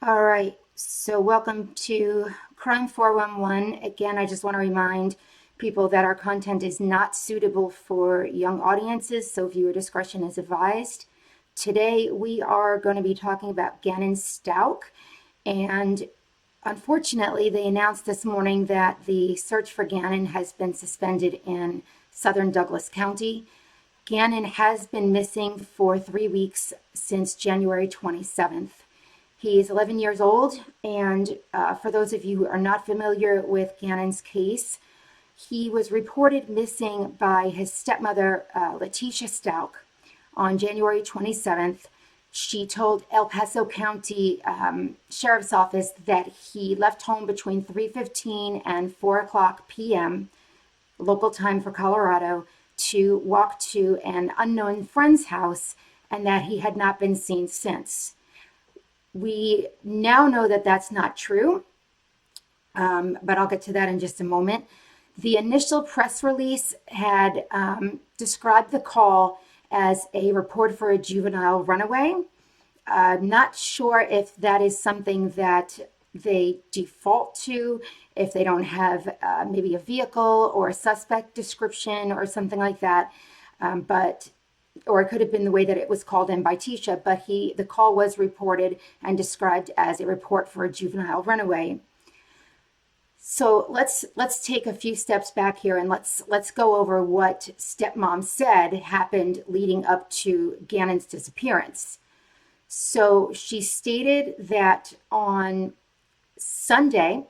All right, so welcome to Crime 411. Again, I just want to remind people that our content is not suitable for young audiences, so viewer discretion is advised. Today, we are going to be talking about Gannon Stauch, and unfortunately, they announced this morning that the search for Gannon has been suspended in southern Douglas County. Gannon has been missing for 3 weeks since January 27th. He is 11 years old, and for those of you who are not familiar with Gannon's case, he was reported missing by his stepmother, Tecia Stauch, on January 27th. She told El Paso County Sheriff's Office that he left home between 3:15 and 4 o'clock p.m., local time for Colorado, to walk to an unknown friend's house, and that he had not been seen since. We now know that that's not true, but I'll get to that in just a moment. The initial press release had described the call as a report for a juvenile runaway. Not sure if that is something that they default to, if they don't have maybe a vehicle or a suspect description or something like that, or it could have been the way that it was called in by Tecia, but the call was reported and described as a report for a juvenile runaway. So let's take a few steps back here, and let's go over what Stepmom said happened leading up to Gannon's disappearance. So she stated that on Sunday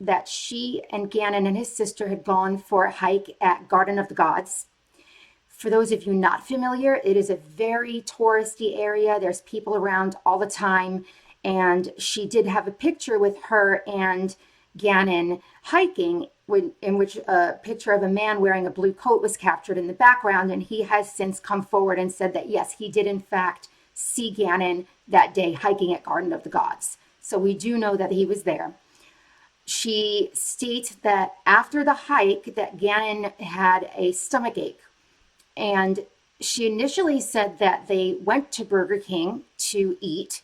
that she and Gannon and his sister had gone for a hike at Garden of the Gods. For those of you not familiar, it is a very touristy area. There's people around all the time. And she did have a picture with her and Gannon hiking, in which a picture of a man wearing a blue coat was captured in the background. And he has since come forward and said that, yes, he did in fact see Gannon that day hiking at Garden of the Gods. So we do know that he was there. She states that after the hike that Gannon had a stomach ache. And she initially said that they went to Burger King to eat,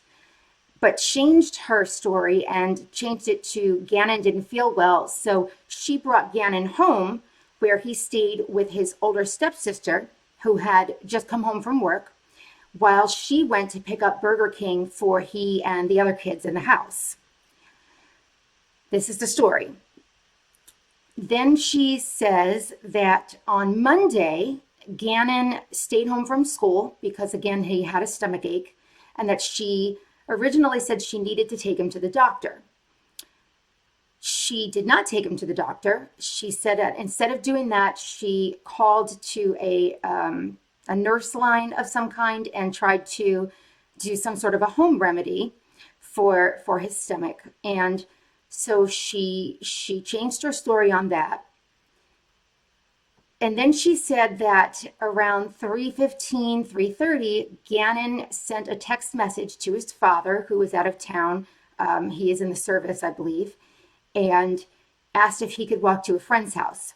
but changed her story and changed it to Gannon didn't feel well. So she brought Gannon home, where he stayed with his older stepsister, who had just come home from work, while she went to pick up Burger King for he and the other kids in the house. This is the story. Then she says that on Monday, Gannon stayed home from school because, again, he had a stomach ache, and that she originally said she needed to take him to the doctor. She did not take him to the doctor. She said that instead of doing that, she called to a nurse line of some kind and tried to do some sort of a home remedy for his stomach. And so she changed her story on that. And then she said that around 3:15, 3:30, Gannon sent a text message to his father, who was out of town. He is in the service, I believe, and asked if he could walk to a friend's house.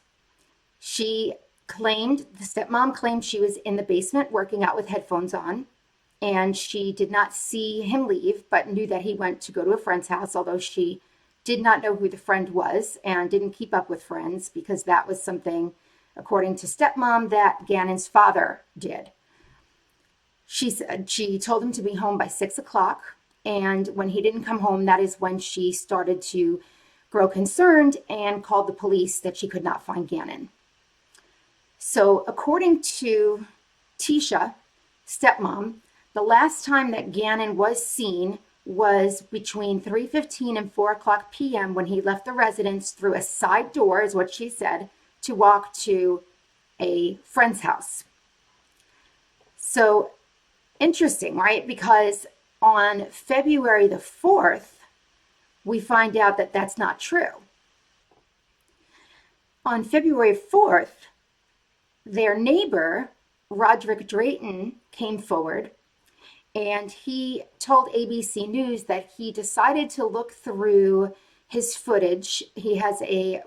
The stepmom claimed she was in the basement working out with headphones on, and she did not see him leave, but knew that he went to go to a friend's house, although she did not know who the friend was and didn't keep up with friends, because that was something, according to stepmom, that Gannon's father did. She said she told him to be home by 6 o'clock. And when he didn't come home, that is when she started to grow concerned and called the police that she could not find Gannon. So according to Tecia, stepmom, the last time that Gannon was seen was between 3:15 and 4 o'clock p.m. when he left the residence through a side door, is what she said, to walk to a friend's house. So interesting, right? Because on February the 4th, we find out that that's not true. On February 4th, their neighbor, Roderick Drayton, came forward, and he told ABC News that he decided to look through his footage. He has a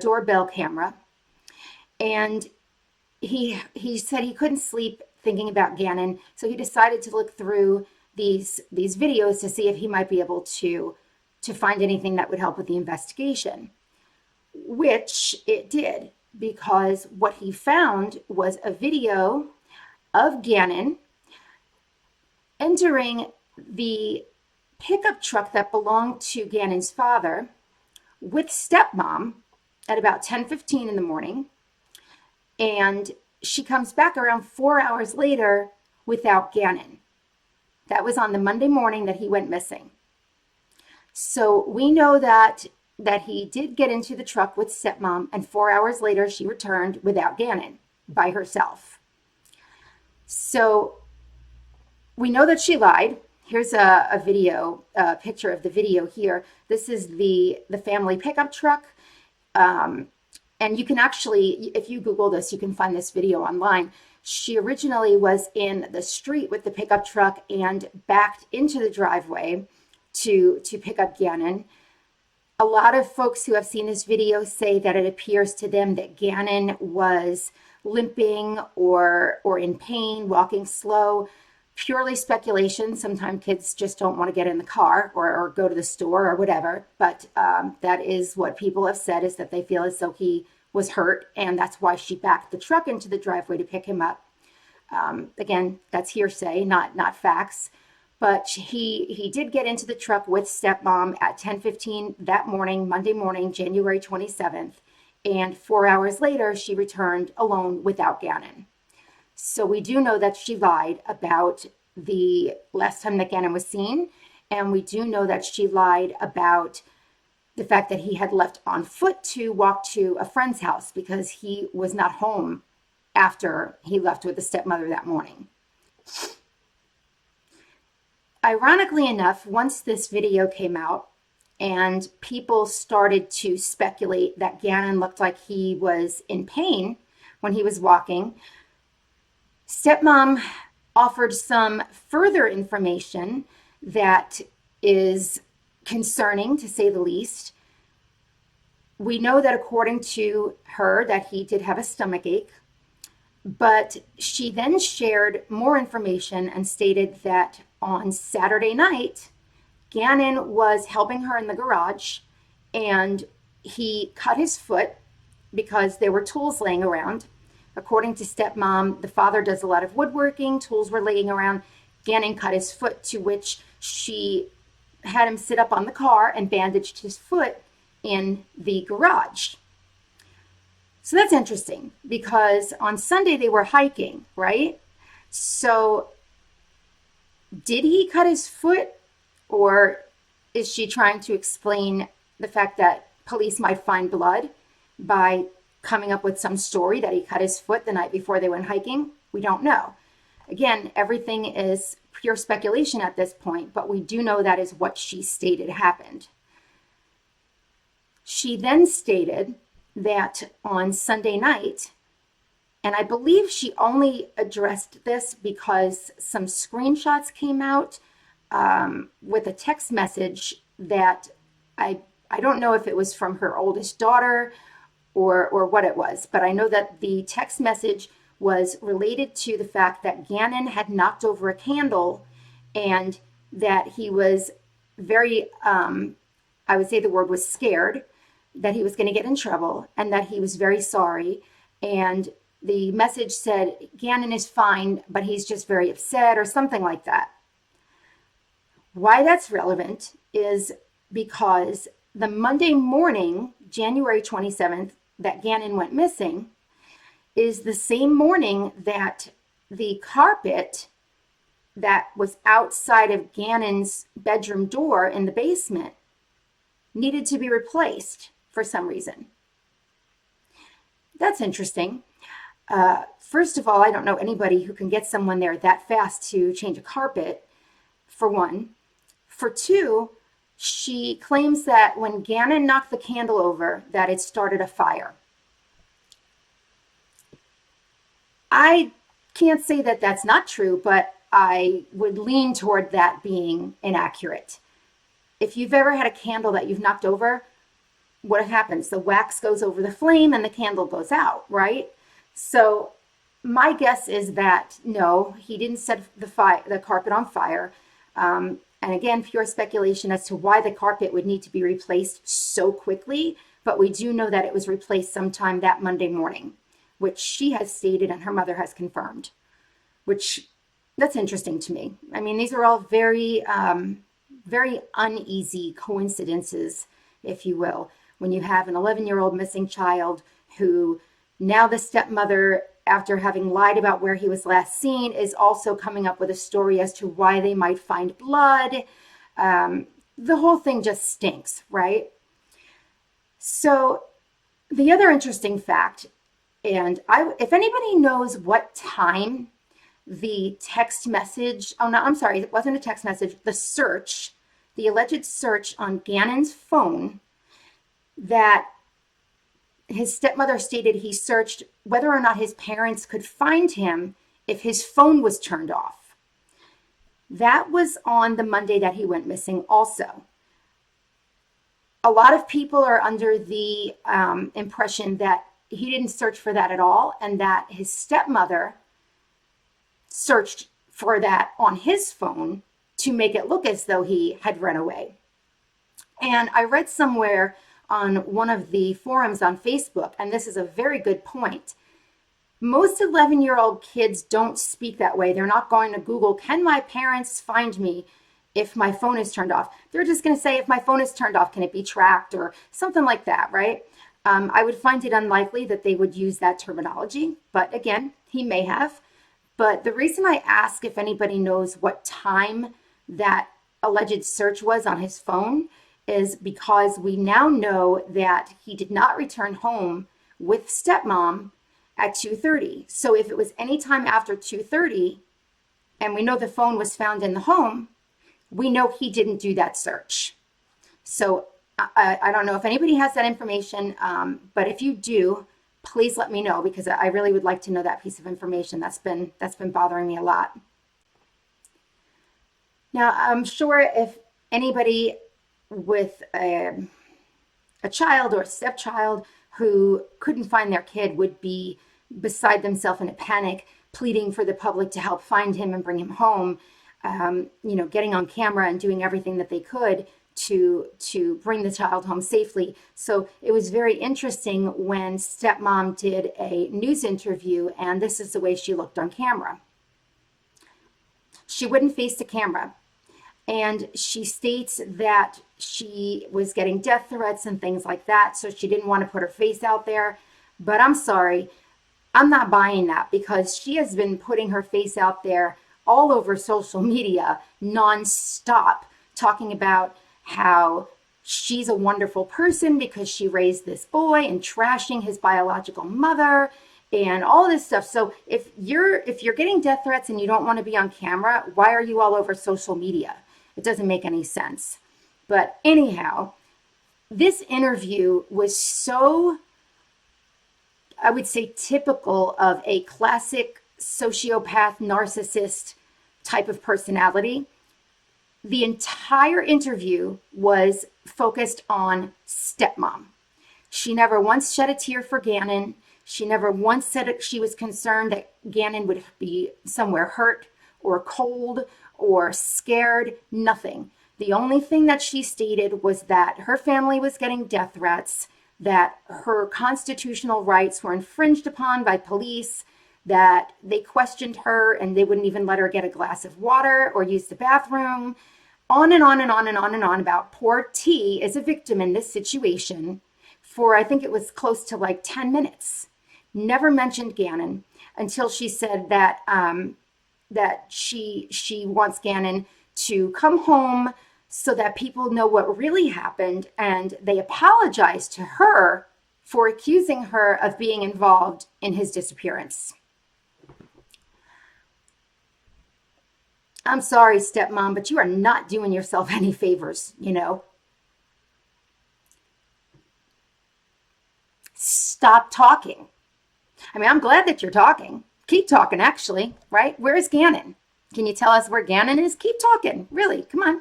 doorbell camera, and he said he couldn't sleep thinking about Gannon, so he decided to look through these videos to see if he might be able to find anything that would help with the investigation, which it did, because what he found was a video of Gannon entering the pickup truck that belonged to Gannon's father with Stepmom at about 10:15 in the morning, and she comes back around 4 hours later without Gannon. That was on the Monday morning that he went missing. So we know that he did get into the truck with Stepmom, and 4 hours later she returned without Gannon, by herself. So we know that she lied. Here's a video, a picture of the video here. This is the family pickup truck. And you can actually, if you Google this, you can find this video online. She originally was in the street with the pickup truck and backed into the driveway to pick up Gannon. A lot of folks who have seen this video say that it appears to them that Gannon was limping or in pain, walking slow. Purely speculation. Sometimes kids just don't want to get in the car or go to the store or whatever. But that is what people have said, is that they feel as though he was hurt, and that's why she backed the truck into the driveway to pick him up. Again, that's hearsay, not facts. But he did get into the truck with Stepmom at 10:15 that morning, Monday morning, January 27th. And 4 hours later, she returned alone without Gannon. So we do know that she lied about the last time that Gannon was seen. And we do know that she lied about the fact that he had left on foot to walk to a friend's house because he was not home after he left with the stepmother that morning. Ironically enough, once this video came out and people started to speculate that Gannon looked like he was in pain when he was walking, Stepmom offered some further information that is concerning, to say the least. We know that according to her that he did have a stomach ache, but she then shared more information and stated that on Saturday night, Gannon was helping her in the garage and he cut his foot because there were tools laying around. According to Stepmom, the father does a lot of woodworking, tools were laying around. Gannon cut his foot, to which she had him sit up on the car and bandaged his foot in the garage. So that's interesting because on Sunday they were hiking, right? So did he cut his foot, or is she trying to explain the fact that police might find blood by coming up with some story that he cut his foot the night before they went hiking? We don't know. Again, everything is pure speculation at this point, but we do know that is what she stated happened. She then stated that on Sunday night, and I believe she only addressed this because some screenshots came out with a text message that I don't know if it was from her oldest daughter or what it was, but I know that the text message was related to the fact that Gannon had knocked over a candle and that he was very, I would say the word was scared, that he was going to get in trouble and that he was very sorry. And the message said, Gannon is fine, but he's just very upset or something like that. Why that's relevant is because the Monday morning, January 27th, that Gannon went missing is the same morning that the carpet that was outside of Gannon's bedroom door in the basement needed to be replaced for some reason. That's interesting. First of all, I don't know anybody who can get someone there that fast to change a carpet, for one. For two, she claims that when Gannon knocked the candle over, that it started a fire. I can't say that that's not true, but I would lean toward that being inaccurate. If you've ever had a candle that you've knocked over, what happens? The wax goes over the flame and the candle goes out, right? So my guess is that no, he didn't set the carpet on fire. And again, pure speculation as to why the carpet would need to be replaced so quickly, but we do know that it was replaced sometime that Monday morning, which she has stated and her mother has confirmed, which that's interesting to me. I mean, these are all very, very uneasy coincidences, if you will, when you have an 11-year-old missing child who now the stepmother, after having lied about where he was last seen, is also coming up with a story as to why they might find blood. The whole thing just stinks, right? So the other interesting fact, and if anybody knows what time the text message, oh no, I'm sorry, it wasn't a text message, the alleged search on Gannon's phone that his stepmother stated he searched whether or not his parents could find him if his phone was turned off. That was on the Monday that he went missing also. A lot of people are under the impression that he didn't search for that at all and that his stepmother searched for that on his phone to make it look as though he had run away. And I read somewhere on one of the forums on Facebook, and this is a very good point. Most 11-year-old kids don't speak that way. They're not going to Google, can my parents find me if my phone is turned off? They're just going to say, if my phone is turned off, can it be tracked or something like that, right? I would find it unlikely that they would use that terminology, but again, he may have. But the reason I ask if anybody knows what time that alleged search was on his phone is because we now know that he did not return home with stepmom at 2:30. So if it was any time after 2:30, and we know the phone was found in the home, we know he didn't do that search. So I don't know if anybody has that information, but if you do, please let me know because I really would like to know that piece of information. That's been bothering me a lot. Now, I'm sure if anybody with a child or a stepchild who couldn't find their kid would be beside themselves in a panic, pleading for the public to help find him and bring him home, getting on camera and doing everything that they could to bring the child home safely. So it was very interesting when stepmom did a news interview, and this is the way she looked on camera. She wouldn't face the camera. And she states that she was getting death threats and things like that, so she didn't want to put her face out there. But I'm sorry, I'm not buying that because she has been putting her face out there all over social media nonstop, talking about how she's a wonderful person because she raised this boy and trashing his biological mother and all this stuff. So if you're getting death threats and you don't want to be on camera, why are you all over social media? It doesn't make any sense. But anyhow, this interview was so, I would say, typical of a classic sociopath, narcissist type of personality. The entire interview was focused on stepmom. She never once shed a tear for Gannon. She never once said she was concerned that Gannon would be somewhere hurt or cold or scared, nothing. The only thing that she stated was that her family was getting death threats, that her constitutional rights were infringed upon by police, that they questioned her and they wouldn't even let her get a glass of water or use the bathroom, on and on and on and on and on about poor T as a victim in this situation for, I think it was close to like 10 minutes. Never mentioned Gannon until she said that that she wants Gannon to come home so that people know what really happened, and they apologized to her for accusing her of being involved in his disappearance. I'm sorry, stepmom, but you are not doing yourself any favors, Stop talking. I mean, I'm glad that you're talking. Keep talking, actually, right? Where is Gannon? Can you tell us where Gannon is? Keep talking. Really, come on.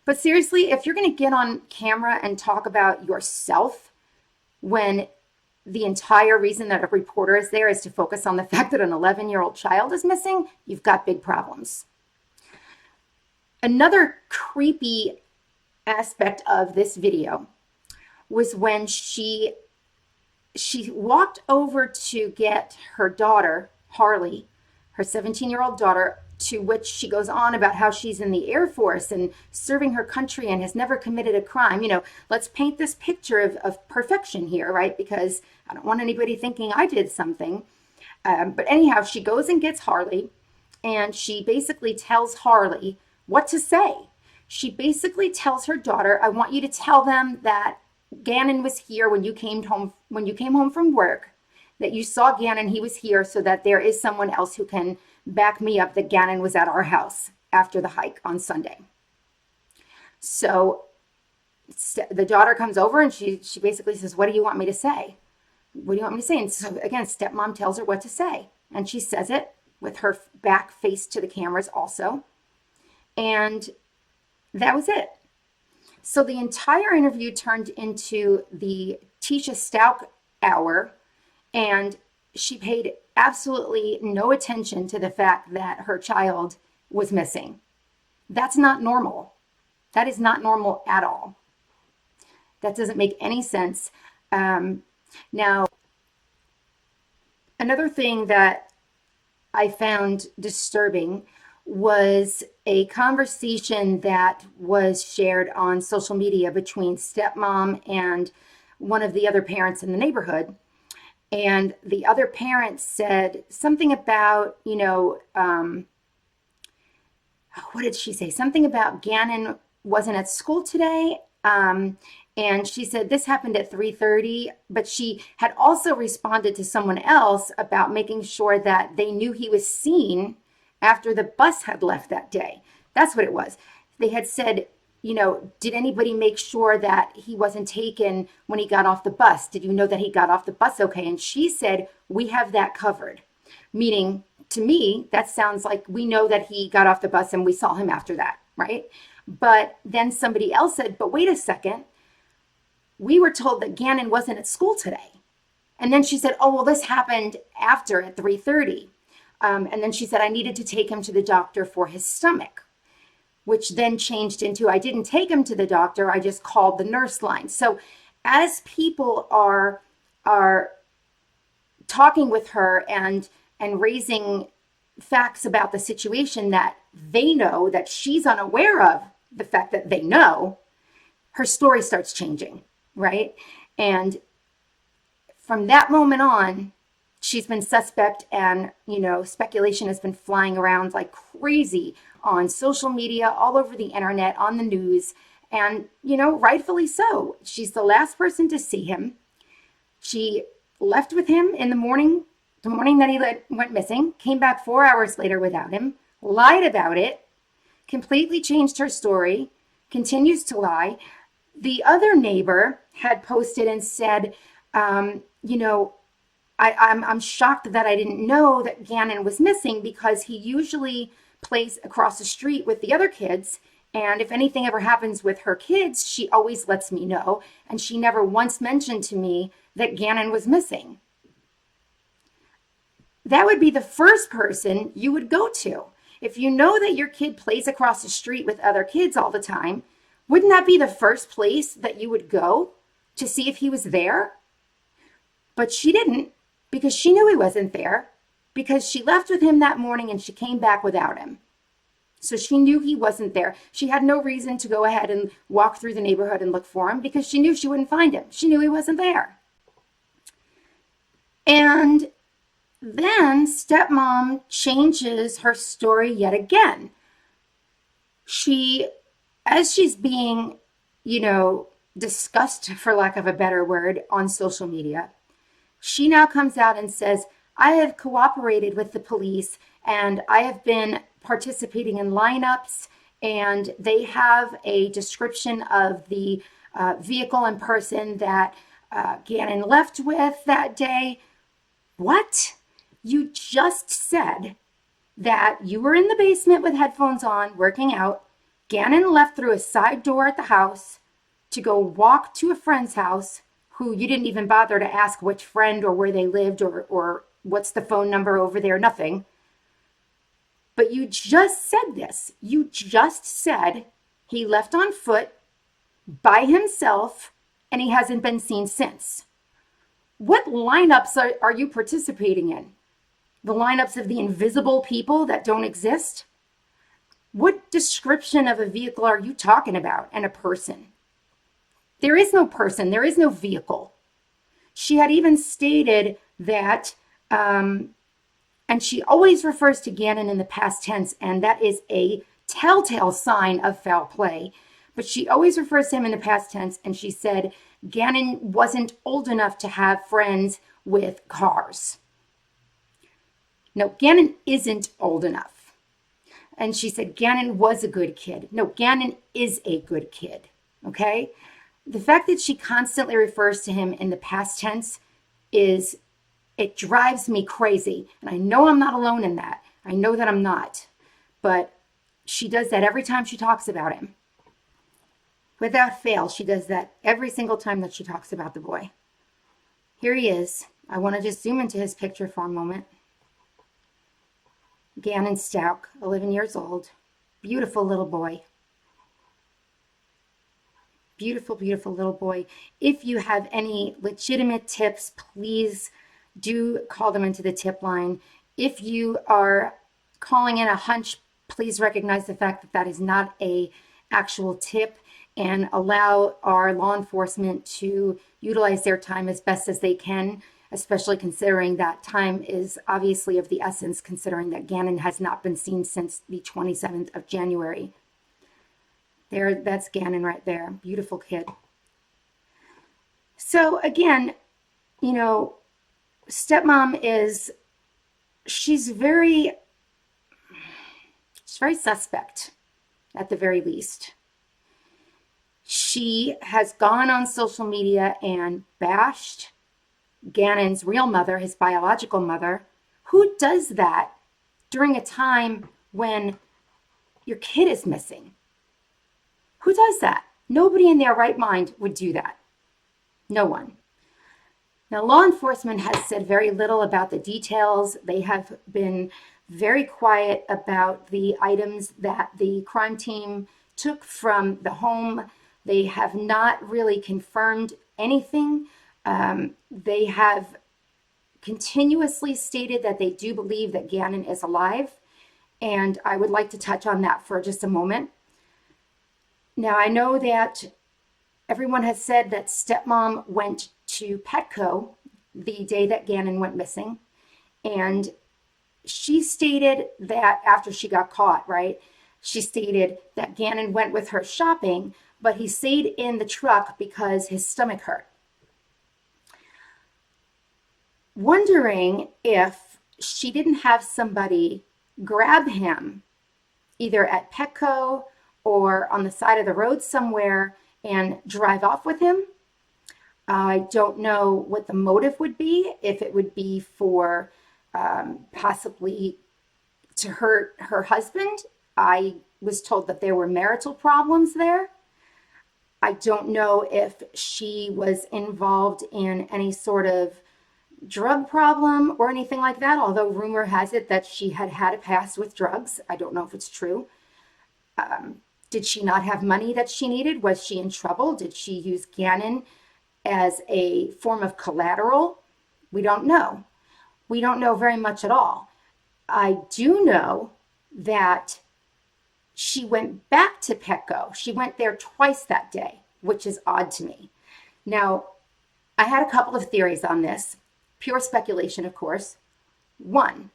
But seriously, if you're going to get on camera and talk about yourself when the entire reason that a reporter is there is to focus on the fact that an 11-year-old child is missing, you've got big problems. Another creepy aspect of this video was when she walked over to get her daughter, Harley, her 17-year-old daughter, to which she goes on about how she's in the Air Force and serving her country and has never committed a crime. Let's paint this picture of perfection here, right? Because I don't want anybody thinking I did something. But anyhow, she goes and gets Harley, and she basically tells Harley what to say. She basically tells her daughter, I want you to tell them that Gannon was here when you came home from work, that you saw Gannon, he was here, so that there is someone else who can back me up that Gannon was at our house after the hike on Sunday. So the daughter comes over and she basically says, what do you want me to say? What do you want me to say? And so again, stepmom tells her what to say. And she says it with her back face to the cameras also. And that was it. So the entire interview turned into the Tecia Stauch hour, and she paid absolutely no attention to the fact that her child was missing. That's not normal. That is not normal at all. That doesn't make any sense. Now, another thing that I found disturbing was a conversation that was shared on social media between stepmom and one of the other parents in the neighborhood. And the other parent said something about, what did she say? Something about Gannon wasn't at school today. And she said this happened at 3:30, but she had also responded to someone else about making sure that they knew he was seen after the bus had left that day. That's what it was. They had said, did anybody make sure that he wasn't taken when he got off the bus? Did you know that he got off the bus okay? And she said, we have that covered. Meaning, to me, that sounds like we know that he got off the bus and we saw him after that, right? But then somebody else said, but wait a second. We were told that Gannon wasn't at school today. And then she said, oh, well, this happened after at 3:30. And then she said, I needed to take him to the doctor for his stomach, which then changed into, I didn't take him to the doctor, I just called the nurse line. So as people are talking with her and raising facts about the situation that they know, that she's unaware of the fact that they know, her story starts changing, right? And from that moment on, she's been suspect, and, speculation has been flying around like crazy on social media, all over the internet, on the news, and, rightfully so. She's the last person to see him. She left with him in the morning that he went missing, came back 4 hours later without him, lied about it, completely changed her story, continues to lie. The other neighbor had posted and said, I'm shocked that I didn't know that Gannon was missing, because he usually plays across the street with the other kids. And if anything ever happens with her kids, she always lets me know. And she never once mentioned to me that Gannon was missing. That would be the first person you would go to. If you know that your kid plays across the street with other kids all the time, wouldn't that be the first place that you would go to see if he was there? But she didn't, because she knew he wasn't there, because she left with him that morning and she came back without him. So she knew he wasn't there. She had no reason to go ahead and walk through the neighborhood and look for him, because she knew she wouldn't find him. She knew he wasn't there. And then stepmom changes her story yet again. As she's being, discussed, for lack of a better word, on social media, she now comes out and says, I have cooperated with the police and I have been participating in lineups, and they have a description of the vehicle and person that Gannon left with that day. What? You just said that you were in the basement with headphones on, working out. Gannon left through a side door at the house to go walk to a friend's house, who you didn't even bother to ask which friend or where they lived or what's the phone number over there, nothing. But you just said this. You just said he left on foot by himself and he hasn't been seen since. What lineups are you participating in? The lineups of the invisible people that don't exist? What description of a vehicle are you talking about and a person? There is no person, there is no vehicle. She had even stated that, and she always refers to Gannon in the past tense, and that is a telltale sign of foul play. But she always refers to him in the past tense, and she said Gannon wasn't old enough to have friends with cars. No, Gannon isn't old enough. And she said Gannon was a good kid. No, Gannon is a good kid, okay? The fact that she constantly refers to him in the past tense it drives me crazy. And I know I'm not alone in that. I know that I'm not. But she does that every time she talks about him. Without fail, she does that every single time that she talks about the boy. Here he is. I want to just zoom into his picture for a moment. Gannon Stauch, 11 years old. Beautiful little boy. Beautiful, beautiful little boy. If you have any legitimate tips, please do call them into the tip line. If you are calling in a hunch, please recognize the fact that that is not a actual tip and allow our law enforcement to utilize their time as best as they can, especially considering that time is obviously of the essence, considering that Gannon has not been seen since the 27th of January. There, that's Gannon right there. Beautiful kid. So again, you know, stepmom she's very suspect at the very least. She has gone on social media and bashed Gannon's real mother, his biological mother. Who does that during a time when your kid is missing? Who does that? Nobody in their right mind would do that. No one. Now, law enforcement has said very little about the details. They have been very quiet about the items that the crime team took from the home. They have not really confirmed anything. They have continuously stated that they do believe that Gannon is alive. And I would like to touch on that for just a moment. Now, I know that everyone has said that stepmom went to Petco the day that Gannon went missing. And she stated that after she got caught, right? She stated that Gannon went with her shopping, but he stayed in the truck because his stomach hurt. Wondering if she didn't have somebody grab him either at Petco or on the side of the road somewhere and drive off with him. I don't know what the motive would be, if it would be for possibly to hurt her husband. I was told that there were marital problems there. I don't know if she was involved in any sort of drug problem or anything like that, although rumor has it that she had had a past with drugs. I don't know if it's true. Did she not have money that she needed? Was she in trouble? Did she use Gannon as a form of collateral? We don't know. We don't know very much at all. I do know that she went back to Petco. She went there twice that day, which is odd to me. Now, I had a couple of theories on this. Pure speculation, of course. One,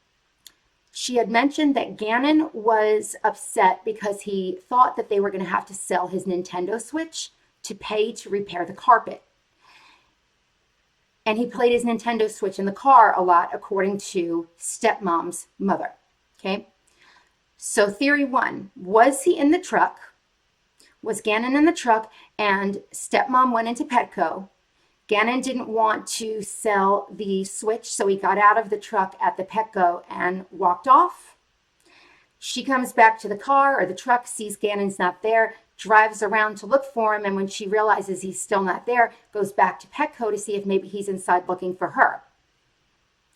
she had mentioned that Gannon was upset because he thought that they were going to have to sell his Nintendo Switch to pay to repair the carpet. And he played his Nintendo Switch in the car a lot, according to stepmom's mother. Okay? So theory one, was he in the truck? Was Gannon in the truck and stepmom went into Petco? Gannon didn't want to sell the Switch, so he got out of the truck at the Petco and walked off. She comes back to the car or the truck, sees Gannon's not there, drives around to look for him, and when she realizes he's still not there, goes back to Petco to see if maybe he's inside looking for her.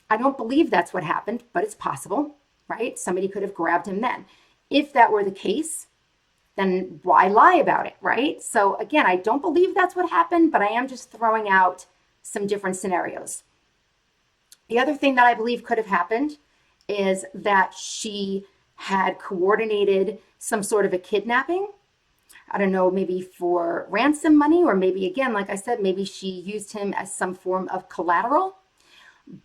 I don't believe that's what happened, but it's possible. right? Somebody could have grabbed him then. If that were the case, then why lie about it, right? So again, I don't believe that's what happened, but I am just throwing out some different scenarios. The other thing that I believe could have happened is that she had coordinated some sort of a kidnapping. I don't know, maybe for ransom money, or maybe, again, like I said, maybe she used him as some form of collateral.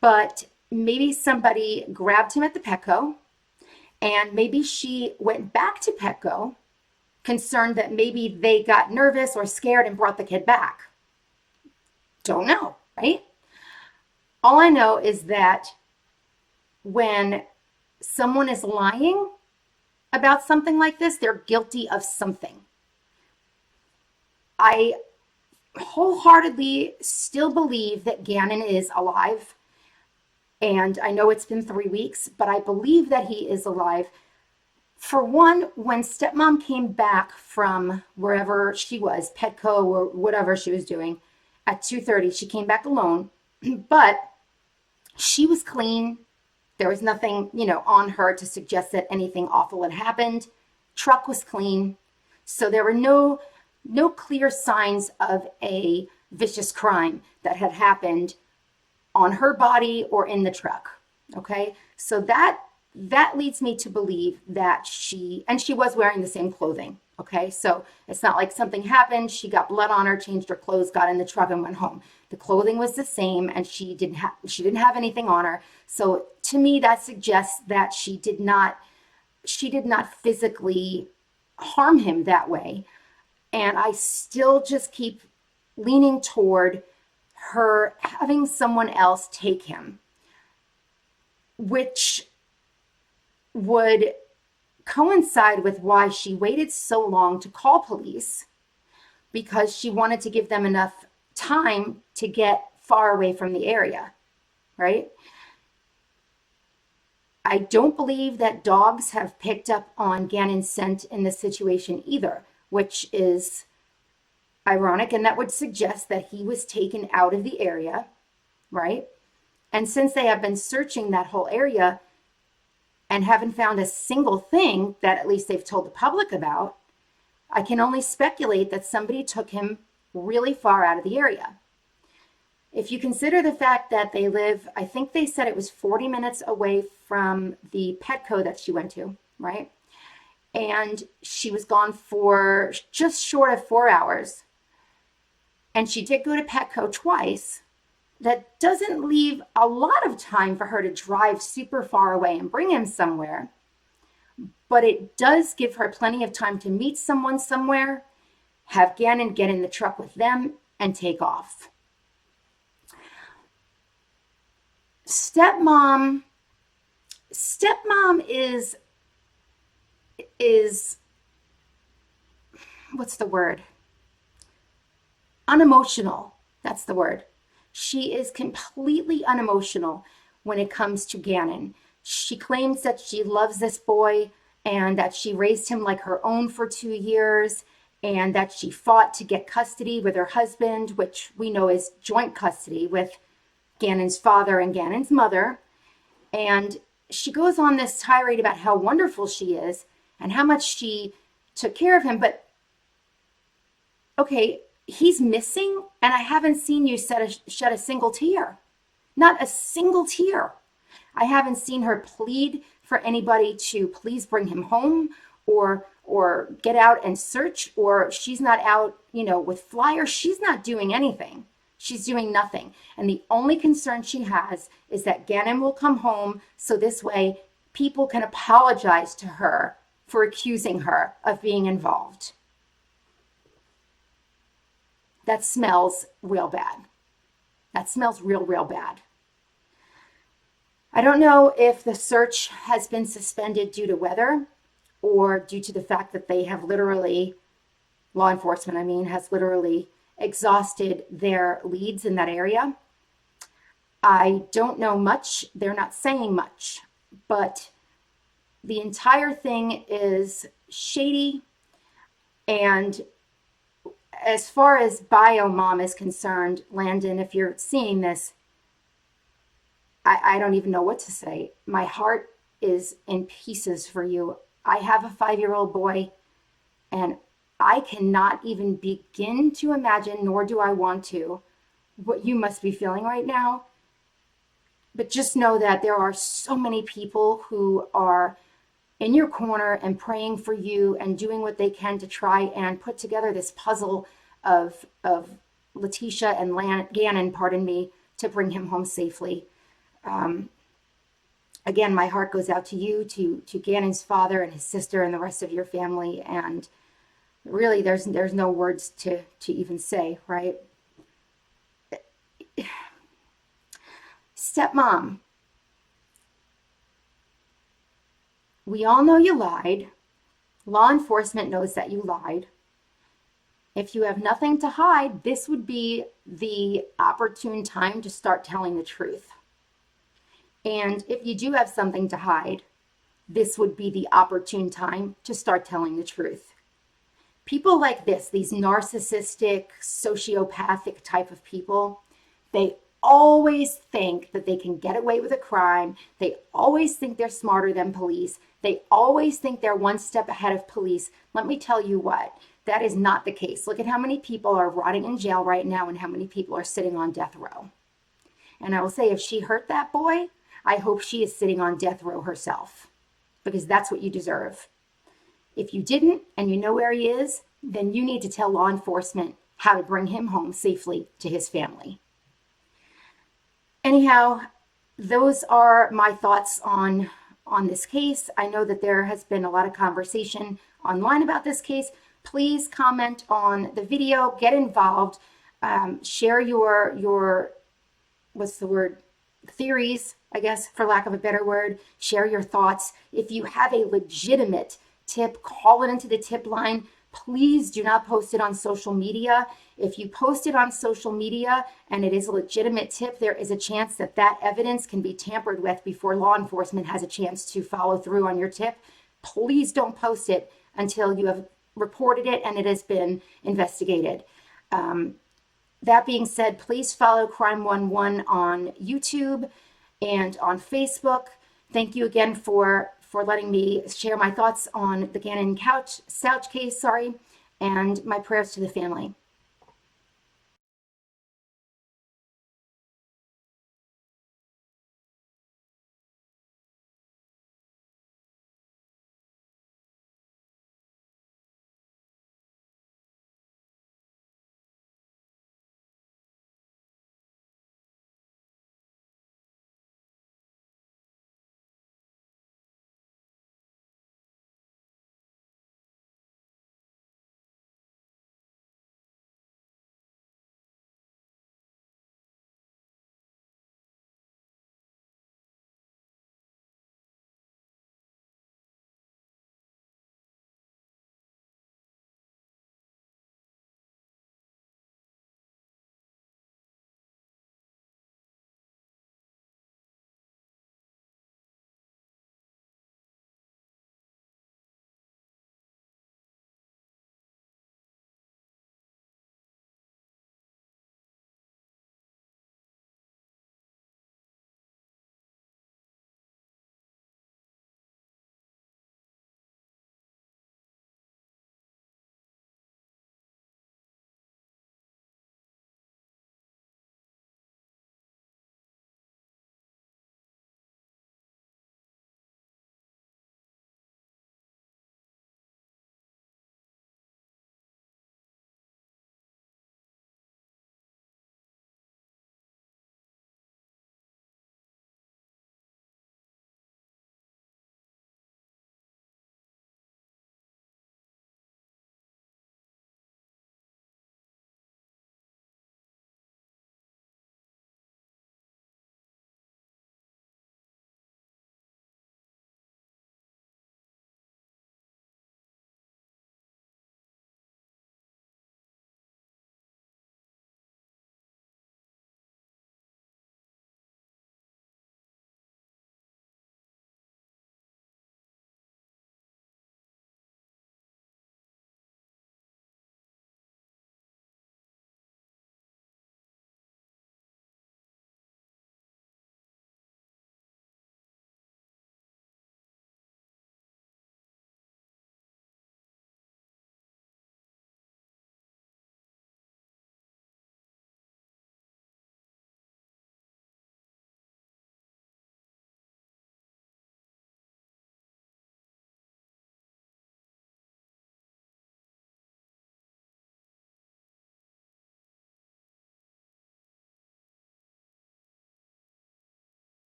But maybe somebody grabbed him at the Petco, and maybe she went back to Petco concerned that maybe they got nervous or scared and brought the kid back. Don't know, right? All I know is that when someone is lying about something like this, they're guilty of something. I wholeheartedly still believe that Gannon is alive. And I know it's been 3 weeks, but I believe that he is alive. For one, when Stepmom came back from wherever she was, Petco or whatever she was doing, at 2:30, she came back alone, but she was clean. There was nothing, on her to suggest that anything awful had happened. Truck was clean. So there were no clear signs of a vicious crime that had happened on her body or in the truck. Okay, so that leads me to believe that she was wearing the same clothing. Okay, so it's not like something happened, she got blood on her, changed her clothes, got in the truck and went home. The clothing was the same, and she didn't have anything on her. So to me, that suggests that she did not physically harm him that way. And I still just keep leaning toward her having someone else take him, which would coincide with why she waited so long to call police, because she wanted to give them enough time to get far away from the area, right? I don't believe that dogs have picked up on Gannon's scent in this situation either, which is ironic, and that would suggest that he was taken out of the area, right? And since they have been searching that whole area and haven't found a single thing that at least they've told the public about, I can only speculate that somebody took him really far out of the area. If you consider the fact that they live, I think they said it was 40 minutes away from the Petco that she went to, right? And she was gone for just short of 4 hours. And she did go to Petco twice. That doesn't leave a lot of time for her to drive super far away and bring him somewhere. But it does give her plenty of time to meet someone somewhere, have Gannon get in the truck with them, and take off. Stepmom is what's the word? Unemotional. That's the word. She is completely unemotional when it comes to Gannon. She claims that she loves this boy and that she raised him like her own for 2 years, and that she fought to get custody with her husband, which we know is joint custody with Gannon's father and Gannon's mother. And she goes on this tirade about how wonderful she is and how much she took care of him. But okay, he's missing, and I haven't seen you shed a single tear. Not a single tear. I haven't seen her plead for anybody to please bring him home, or get out and search, or she's not out, with flyers. She's not doing anything. She's doing nothing. And the only concern she has is that Gannon will come home, so this way people can apologize to her for accusing her of being involved. That smells real bad. That smells real bad. I don't know if the search has been suspended due to weather or due to the fact that they have literally, law enforcement, has literally exhausted their leads in that area. I don't know much. They're not saying much, but the entire thing is shady. And as far as BioMom is concerned, Landon, if you're seeing this, I don't even know what to say. My heart is in pieces for you. I have a 5-year-old boy, and I cannot even begin to imagine, nor do I want to, what you must be feeling right now. But just know that there are so many people who are in your corner and praying for you and doing what they can to try and put together this puzzle of Tecia and Gannon, pardon me, to bring him home safely. Again, my heart goes out to you, to Gannon's father and his sister and the rest of your family. And really, there's no words to even say, right? Stepmom, we all know you lied. Law enforcement knows that you lied. If you have nothing to hide, this would be the opportune time to start telling the truth. And if you do have something to hide, this would be the opportune time to start telling the truth. People like this, these narcissistic, sociopathic type of people, they always think that they can get away with a crime. They always think they're smarter than police. They always think they're one step ahead of police. Let me tell you what, that is not the case. Look at how many people are rotting in jail right now and how many people are sitting on death row. And I will say, if she hurt that boy, I hope she is sitting on death row herself, because that's what you deserve. If you didn't and you know where he is, then you need to tell law enforcement how to bring him home safely to his family. Anyhow, those are my thoughts on this case. I know that there has been a lot of conversation online about this case. Please comment on the video, get involved, share your what's the word, theories, I guess, for lack of a better word. Share your thoughts. If you have a legitimate tip, call it into the tip line. Please do not post it on social media. If you post it on social media and it is a legitimate tip, there is a chance that that evidence can be tampered with before law enforcement has a chance to follow through on your tip. Please don't post it until you have reported it and it has been investigated. That being said, please follow Crime 11 on YouTube and on Facebook. Thank you again for letting me share my thoughts on the Gannon Stauch case, and my prayers to the family.